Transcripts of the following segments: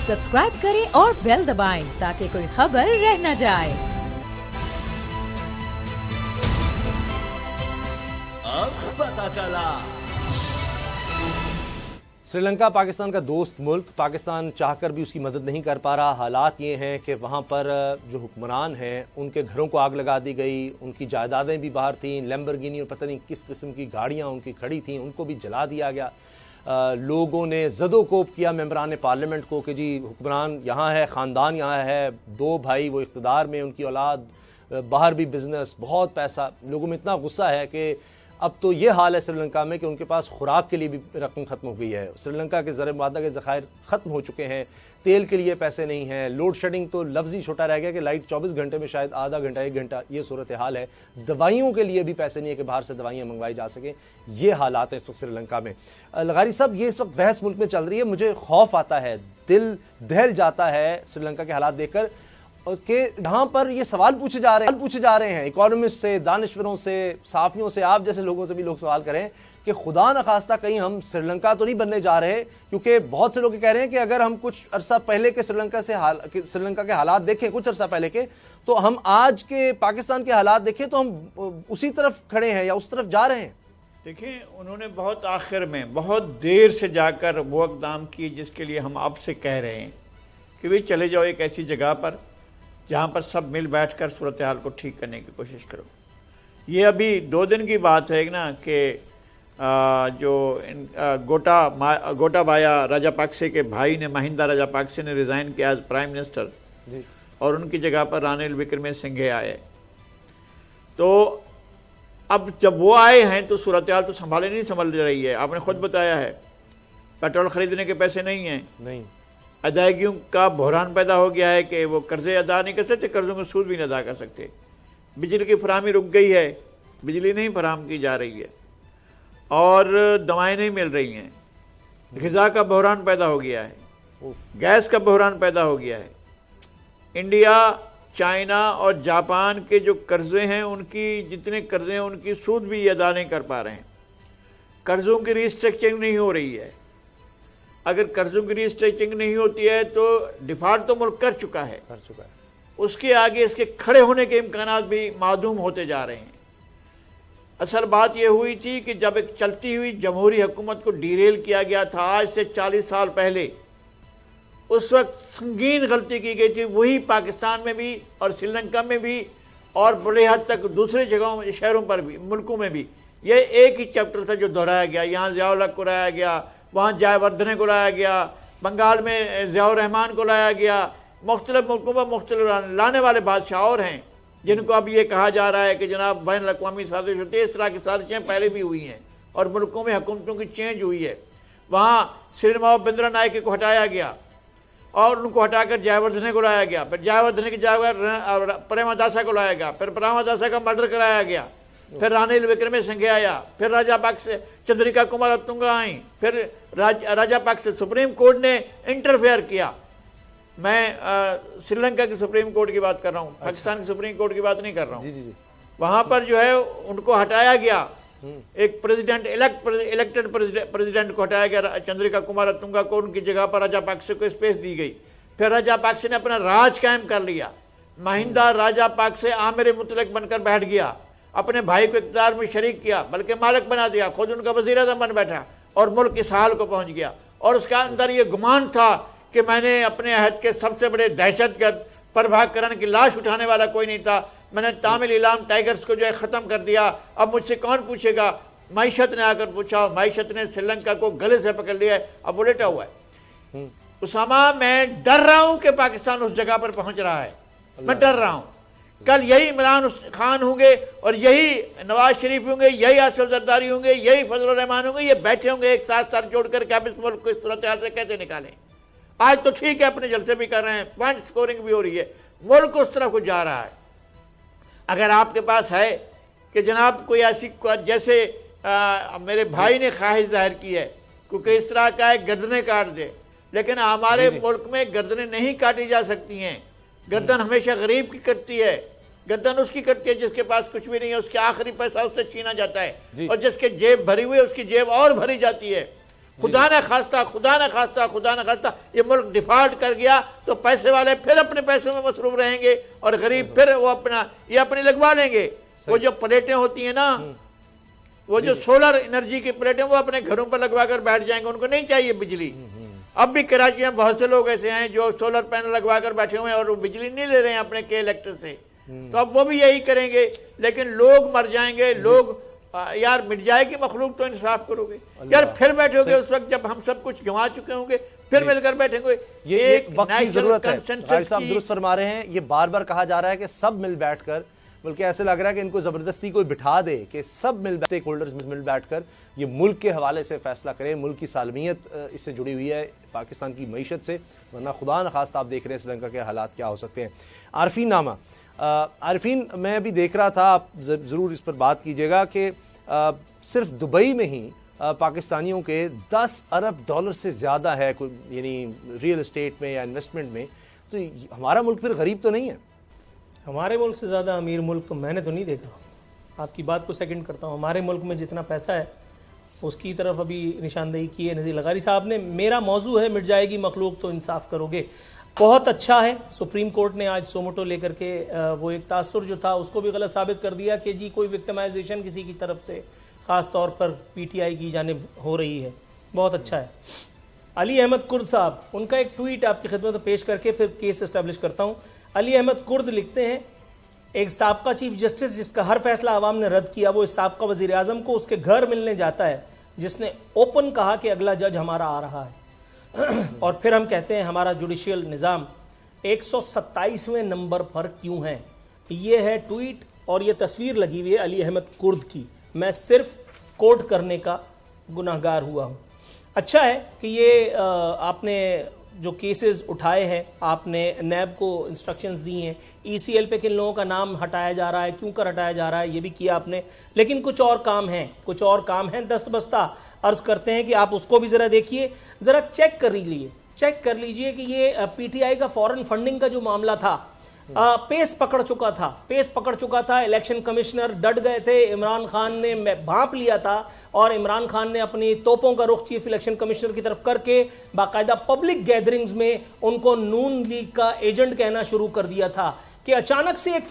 Subscribe करें और bell दबाएं ताकि कोई खबर रह न जाए। अब पता चला। श्रीलंका पाकिस्तान का दोस्त मुल्क, पाकिस्तान चाहकर भी उसकी मदद नहीं कर पा रहा। हालात ये हैं कि वहाँ पर जो हुक्मरान हैं उनके घरों को आग लगा दी गई, उनकी जायदादें भी बाहर थीं, लैम्बोर्गिनी और पता नहीं किस किस्म की गाड़ियाँ उनकी खड़ी थीं, उनको भी जला दिया गया। लोगों ने ज़दोकोप किया मेंबरान पार्लियामेंट को कि जी हुक्मरान यहाँ है, ख़ानदान यहाँ है, दो भाई वो इक़्तिदार में, उनकी औलाद बाहर भी बिजनेस, बहुत पैसा। लोगों में इतना गुस्सा है कि अब तो ये हाल है श्रीलंका में कि उनके पास खुराक के लिए भी रकम ख़त्म हो गई है। श्रीलंका के ज़र मादा के ज़खायर ख़त्म हो चुके हैं, तेल के लिए पैसे नहीं हैं, लोड शेडिंग तो लफ्ज़ ही छोटा रह गया कि लाइट 24 घंटे में शायद आधा घंटा 1 घंटा, ये सूरत हाल है। दवाइयों के लिए भी पैसे नहीं है कि बाहर से दवाइयाँ मंगवाई जा सकें। ये हालात हैं इस वक्त श्रीलंका में। लगारी साहब, ये इस वक्त बहस मुल्क में चल रही है, मुझे खौफ आता है, दिल दहल जाता है श्रीलंका के हालात देखकर कि यहाँ पर ये सवाल पूछे जा रहे हैं इकोनॉमिस्ट से, दानिश्वरों से, साफियों से, आप जैसे लोगों से भी लोग सवाल करें कि खुदा न खास्ता कहीं हम श्रीलंका तो नहीं बनने जा रहे। क्योंकि बहुत से लोग कह रहे हैं कि अगर हम कुछ अरसा पहले के श्रीलंका के हालात देखें, कुछ अरसा पहले के, तो हम आज के पाकिस्तान के हालात देखें तो हम उसी तरफ खड़े हैं या उस तरफ जा रहे हैं। देखिए, उन्होंने बहुत आखिर में बहुत देर से जाकर वो इक़दाम किए जिसके लिए हम आपसे कह रहे हैं कि भाई चले जाओ एक ऐसी जगह पर जहाँ पर सब मिल बैठकर सूरत हाल को ठीक करने की कोशिश करो। ये अभी 2 दिन की बात है ना कि जो गोटाबाया राजापाक्से के भाई ने, महिंदा राजापाक्से ने रिज़ाइन किया एज प्राइम मिनिस्टर और उनकी जगह पर रानिल विक्रमसिंघे आए। तो अब जब वो आए हैं तो सूरत हाल तो संभल रही है। आपने खुद बताया है, पेट्रोल ख़रीदने के पैसे नहीं हैं, नहीं, अदायगियों का बहरान पैदा हो गया है कि वो कर्जे अदा नहीं कर सकते, कर्ज़ों का सूद भी नहीं अदा कर सकते। बिजली की फराहमी रुक गई है, बिजली नहीं फराहम की जा रही है और दवाएं नहीं मिल रही हैं। ग़िज़ा का बहरान पैदा हो गया है, गैस का बहरान पैदा हो गया है। इंडिया, चाइना और जापान के जो कर्ज़े हैं, उनकी जितने कर्ज़े हैं उनकी सूद भी अदा नहीं कर पा रहे हैं। कर्ज़ों की रिस्ट्रक्चरिंग नहीं हो रही है। अगर कर्ज़ों की रिस्ट्रक्चरिंग नहीं होती है तो डिफ़ॉल्ट तो मुल्क कर चुका है, उसके आगे इसके खड़े होने के इम्कानात भी मादूम होते जा रहे हैं। असल बात यह हुई थी कि जब एक चलती हुई जमहूरी हुकूमत को डिरेल किया गया था आज से 40 साल पहले, उस वक्त संगीन गलती की गई थी। वही पाकिस्तान में भी और श्रीलंका में भी और बड़े हद तक दूसरे जगहों, शहरों पर भी, मुल्कों में भी ये एक ही चैप्टर था जो दोहराया गया। यहाँ ज़ियाउल हक को लाया गया, वहाँ जयवर्धने को लाया गया, बंगाल में ज़ियाउर रहमान को लाया गया। मुख्तलिफ मुल्कों में मुख्तलिफ लाने वाले बादशाह और हैं जिनको अब ये कहा जा रहा है कि जनाब बैन अक़वामी साजिश होती है। इस तरह की साजिशें पहले भी हुई हैं और मुल्कों में हुकूमतों की चेंज हुई है। वहाँ श्रीमाव बिंद्रा नायके को हटाया गया और उनको हटाकर जयवर्धने को लाया गया, फिर जयवर्धने की जगह प्रेमदासा को लाया गया, फिर प्रेमदासा का मर्डर कराया गया, फिर रानिल विक्रमसिंघे आया, फिर राजापाक्से चंद्रिका कुमारतुंगा आई, फिर राजापाक्से सुप्रीम कोर्ट ने इंटरफेयर किया। मैं श्रीलंका की सुप्रीम कोर्ट की बात कर रहा हूँ, पाकिस्तान की सुप्रीम कोर्ट की बात नहीं कर रहा हूँ। वहाँ पर जो है उनको हटाया गया, एक प्रेसिडेंट इलेक्टेड प्रेसिडेंट को हटाया गया, चंद्रिका कुमारतुंगा को, उनकी जगह पर राजापाक्से को स्पेस दी गई। फिर राजापाक्से ने अपना राज कायम कर लिया। महिंदा राजापाक्से आमिर मुतलक बनकर बैठ गया, अपने भाई को इक़्तिदार में शरीक किया, बल्कि मालिक बना दिया, खुद उनका वज़ीर आज़म बन बैठा और मुल्क इस हाल को पहुँच गया। और उसका अंदर ये गुमान था कि मैंने अपने अहद के सबसे बड़े दहशतगर्द प्रभाकरण की लाश उठाने वाला कोई नहीं था, मैंने तामिल इलाम टाइगर्स को जो है ख़त्म कर दिया, अब मुझसे कौन पूछेगा। मईशत ने आकर पूछा, मईशत ने श्रीलंका को गले से पकड़ लिया है, अब वो लेटा हुआ है। उसामा, मैं डर रहा हूँ कि पाकिस्तान उस जगह पर पहुँच रहा है, मैं डर रहा हूँ। कल यही इमरान खान होंगे और यही नवाज शरीफ होंगे, यही आसिफ जरदारी होंगे, यही फजल रहमान होंगे, ये बैठे होंगे एक साथ सर जोड़कर कि आप इस मुल्क को इस सूरत हाल से कैसे निकालें। आज तो ठीक है, अपने जलसे भी कर रहे हैं, पॉइंट स्कोरिंग भी हो रही है, मुल्क उस तरफ को जा रहा है। अगर आपके पास है कि जनाब कोई ऐसी, जैसे मेरे भाई ने ख्वाहिश जाहिर की है क्योंकि इस तरह का है गर्दनें काट दे, लेकिन हमारे मुल्क में गर्दनें नहीं काटी जा सकती हैं। गर्दन हमेशा गरीब की कटती है, गर्दन उसकी कटती है जिसके पास कुछ भी नहीं है, उसके आखिरी पैसा उससे छीना जाता है और जिसके जेब भरी हुई है उसकी जेब और भरी जाती है। खुदा न खास्ता ये मुल्क डिफॉल्ट कर गया तो पैसे वाले फिर अपने पैसों में मसरूफ रहेंगे और गरीब फिर वो अपनी लगवा लेंगे। वो जो प्लेटें होती हैं ना, वो जो सोलर एनर्जी की प्लेटें, वो अपने घरों पर लगवा कर बैठ जाएंगे, उनको नहीं चाहिए बिजली। अब भी कराची में बहुत से लोग ऐसे हैं जो सोलर पैनल लगवा कर बैठे हुए हैं और वो बिजली नहीं ले रहे हैं अपने के इलेक्ट्रिक से। तो अब वो भी यही करेंगे, लेकिन लोग मर जाएंगे, लोग यार मिट जाएगी मखलूक, तो इंसाफ करोगे यार, फिर बैठोगे उस वक्त जब हम सब कुछ गंवा चुके होंगे, फिर मिलकर बैठेंगे। ये एक वक्त की जरूरत है। साहब दुरुस्त फरमा रहे हैं, ये बार बार कहा जा रहा है कि सब मिल बैठकर, बल्कि ऐसे लग रहा है कि इनको जबरदस्ती कोई बिठा दे कि सब स्टेक होल्डर्स मिल बैठकर ये मुल्क के हवाले से फैसला करें। मुल्क की सालमियत इससे जुड़ी हुई है, पाकिस्तान की मईशत से, वरना खुदा न खास्ता आप देख रहे हैं श्रीलंका के हालात क्या हो सकते हैं। आरफीन नामा, आरफीन मैं अभी देख रहा था, आप ज़रूर इस पर बात कीजिएगा कि सिर्फ दुबई में ही पाकिस्तानियों के 10 अरब डॉलर से ज़्यादा है यानी रियल एस्टेट में या इन्वेस्टमेंट में। तो हमारा मुल्क फिर गरीब तो नहीं है? हमारे मुल्क से ज़्यादा अमीर मुल्क तो मैंने तो नहीं देखा। आपकी बात को सेकंड करता हूँ। हमारे मुल्क में जितना पैसा है उसकी तरफ अभी निशानदेही की है नज़ीर लगारी साहब ने। मेरा मौजू है मिट जाएगी मखलूक तो इंसाफ करोगे। बहुत अच्छा है, सुप्रीम कोर्ट ने आज सोमोटो लेकर के वो एक तासुर जो था उसको भी गलत साबित कर दिया कि जी कोई विक्टिमाइजेशन किसी की तरफ से ख़ास तौर पर पीटीआई की जानिब हो रही है। बहुत अच्छा है। अली अहमद कुर्द साहब, उनका एक ट्वीट आपकी खिदमत में पेश करके फिर केस इस्टेब्लिश करता हूँ। अली अहमद कुर्द लिखते हैं, एक साबका चीफ जस्टिस जिसका हर फैसला आवाम ने रद्द किया, वो इस साबका वज़ीर आज़म को उसके घर मिलने जाता है जिसने ओपन कहा कि अगला जज हमारा आ रहा है। और फिर हम कहते हैं हमारा जुडिशियल निज़ाम 127वें नंबर पर क्यों है। ये है ट्वीट और ये तस्वीर लगी हुई है अली अहमद कुर्द की। मैं सिर्फ कोट करने का गुनाहगार हुआ हूँ। अच्छा है कि ये आपने जो केसेस उठाए हैं, आपने नैब को इंस्ट्रक्शंस दी हैं, ईसीएल पे किन लोगों का नाम हटाया जा रहा है, क्यों कर हटाया जा रहा है, ये भी किया आपने। लेकिन कुछ और काम हैं दस्तबस्ता अर्ज करते हैं कि आप उसको भी ज़रा देखिए, ज़रा चेक कर लीजिए कि ये पीटीआई का फॉरेन फंडिंग का जो मामला था पेस पकड़ चुका था। इलेक्शन कमिश्नर डट गए थे, इमरान खान ने भांप लिया था और इमरान खान ने अपनी तोपों का रुख चीफ इलेक्शन कमिश्नर की तरफ करके बाकायदा पब्लिक गैदरिंग्स में उनको नून लीग का एजेंट कहना शुरू कर दिया था कि अचानक से एक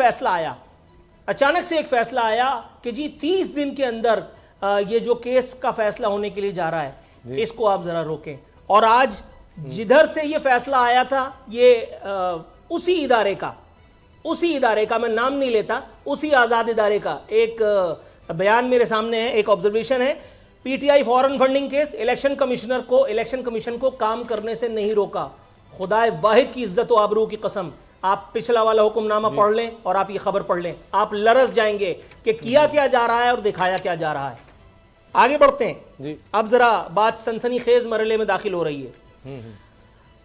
फैसला आया कि जी 30 दिन के अंदर ये जो केस का फैसला होने के लिए जा रहा है, इसको आप जरा रोकें। और आज जिधर से ये फैसला आया था, ये उसी इदारे का मैं नाम नहीं लेता, उसी आज़ाद इदारे का एक बयान मेरे सामने है, एक ऑब्जर्वेशन है। PTI foreign funding case, election commission को काम करने से नहीं रोका। खुदाए वाहिद की इज्जत व आबरू की कसम, आप पिछला वाला हुक्मनामा पढ़ लें और आप ये खबर पढ़ लें, आप लरस जाएंगे कि किया क्या जा रहा है और दिखाया क्या जा रहा है। आगे बढ़ते हैं। अब जरा बात सनसनीखेज मरहले में दाखिल हो रही है।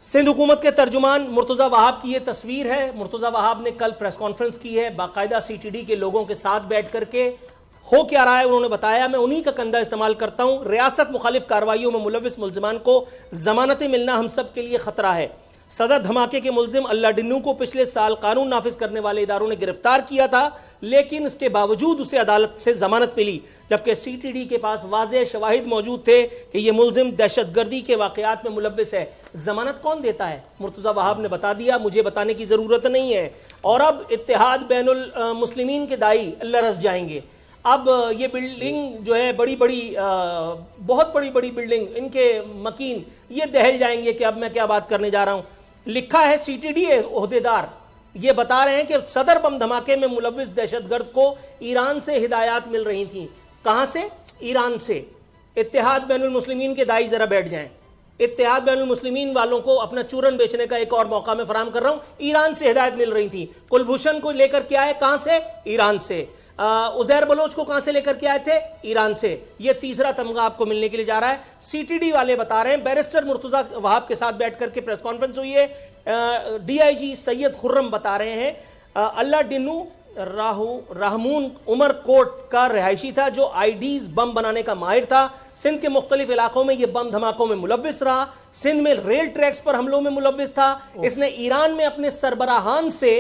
सिंध हुकूमत के तर्जुमान मुर्तज़ा वहाब की ये तस्वीर है। मुर्तज़ा वहाब ने कल प्रेस कॉन्फ्रेंस की है, बाकायदा सीटीडी के लोगों के साथ बैठ करके हो क्या रहा है उन्होंने बताया। मैं उन्हीं का कंधा इस्तेमाल करता हूं। रियासत मुखालिफ कार्रवाइयों में मुलविस मुल्जिमान को जमानतें मिलना हम सब के लिए खतरा है। सदर धमाके के मुल्जिम अल्लाह डिन्नू को पिछले साल कानून नाफिज करने वाले इदारों ने गिरफ्तार किया था, लेकिन इसके बावजूद उसे अदालत से जमानत मिली, जबकि सीटीडी के पास वाज़ेह शवाहिद मौजूद थे कि यह मुल्जिम दहशतगर्दी के वाकयात में मुलव्विस है। जमानत कौन देता है? मुर्तज़ा वहाब ने बता दिया, मुझे बताने की ज़रूरत नहीं है। और अब इत्तेहाद बैनुल मुस्लिमीन के दाई लरस जाएंगे। अब ये बिल्डिंग जो है बहुत बड़ी बिल्डिंग, इनके मकीन ये दहल जाएंगे कि अब मैं क्या बात करने जा रहा हूं। लिखा है सीटीडी ओहदेदार ये बता रहे हैं कि सदर बम धमाके में मुलव्विस दहशतगर्द को ईरान से हिदायत मिल रही थी। कहां से? ईरान से। इत्तेहाद बैनुल मुस्लिमीन के दाई जरा बैठ जाएं। इत्तेहाद बैनुल मुस्लिमीन वालों को अपना चूरन बेचने का एक और मौका मैं फराहम कर रहा हूं। ईरान से हिदायत मिल रही थी। कुलभूषण को लेकर के आए कहां से? ईरान से। उज़ैर बलोच को कहां से लेकर के आए थे? ईरान से। यह तीसरा तमगा आपको मिलने के लिए जा रहा है। सीटीडी वाले बता रहे हैं, बैरिस्टर मुर्तज़ा वहाब के साथ बैठ करके प्रेस कॉन्फ्रेंस हुई है। डीआईजी सैयद खुर्रम बता रहे हैं अल्लाह डिन्नू रहमून उमर कोट का रिहायशी था जो आईडीज बम बनाने का माहिर था। सिंध के मुख्तलिफ इलाकों में यह बम धमाकों में मुलव्विस रहा। सिंध में रेल ट्रैक्स पर हमलों में मुलव्विस था। इसने ईरान में अपने सरबराहान से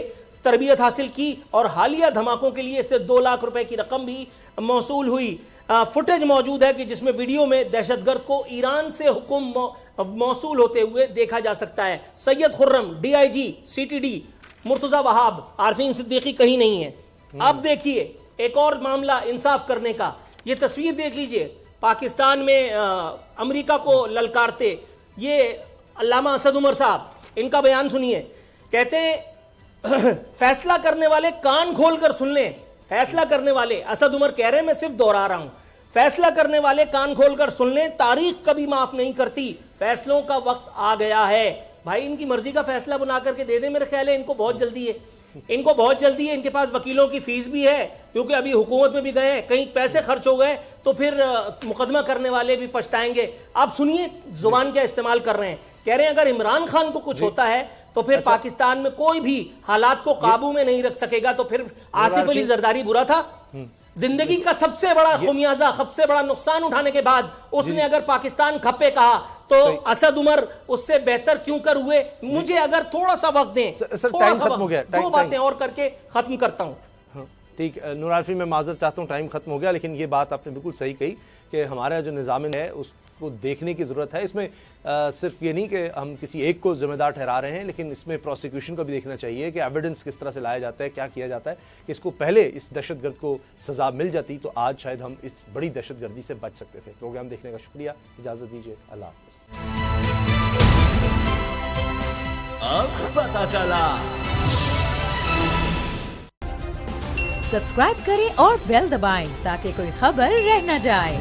तरबियत हासिल की और हालिया धमाकों के लिए इससे 2 लाख रुपए की रकम भी मौसूल हुई। फुटेज मौजूद है कि जिसमें वीडियो में दहशतगर्द को ईरान से हुक्म मौसूल होते हुए देखा जा सकता है। सैयद खुर्रम, DIG, CTD, मुर्तजा वहाब, आरफीन सिद्दीकी कहीं नहीं है। अब देखिए एक और मामला इंसाफ करने का, ये तस्वीर देख लीजिए, पाकिस्तान में अमेरिका को ललकारते ये अल्लामा असद उमर साहब, इनका बयान सुनिए। कहते हैं फैसला करने वाले कान खोलकर सुन लें, फैसला करने वाले, असद उमर कह रहे हैं, मैं सिर्फ दोहरा रहा हूं, फैसला करने वाले कान खोलकर सुन लें, तारीख कभी माफ नहीं करती, फैसलों का वक्त आ गया है। भाई इनकी मर्जी का फैसला बना करके दे दे, मेरे ख्याल है इनको बहुत जल्दी है, इनको बहुत जल्दी है। इनके पास वकीलों की फीस भी है, क्योंकि अभी हुकूमत में भी गए हैं, कहीं पैसे खर्च हो गए तो फिर मुकदमा करने वाले भी पछताएंगे। आप सुनिए जुबान क्या इस्तेमाल कर रहे हैं, कह रहे हैं अगर इमरान खान को कुछ होता है तो फिर पाकिस्तान में कोई भी हालात को काबू में नहीं रख सकेगा, तो फिर आसिफ अली जरदारी बुरा था। जिंदगी का सबसे बड़ा खुमियाजा, सबसे बड़ा नुकसान उठाने के बाद उसने अगर पाकिस्तान खप्पे कहा तो असद उमर उससे बेहतर क्यों कर हुए। मुझे अगर थोड़ा सा वक्त दें, थोड़ा सा वक्त, 2 बातें और करके खत्म करता हूं। ठीक, नूर आरफी मैं माजर चाहता हूँ, टाइम खत्म हो गया, लेकिन ये बात आपने बिल्कुल सही कही कि हमारा जो निज़ाम है उसको देखने की ज़रूरत है। इसमें सिर्फ ये नहीं कि हम किसी एक को जिम्मेदार ठहरा रहे हैं, लेकिन इसमें प्रोसिक्यूशन को भी देखना चाहिए कि एविडेंस किस तरह से लाया जाता है, क्या किया जाता है। इसको पहले इस दहशतगर्द को सज़ा मिल जाती तो आज शायद हम इस बड़ी दहशतगर्दी से बच सकते थे। प्रोग्राम देखने का शुक्रिया, इजाज़त दीजिए, अल्लाह हाफ़िज़। अब पता चला। सब्सक्राइब करें और बेल दबाएं ताकि कोई खबर रह न जाए।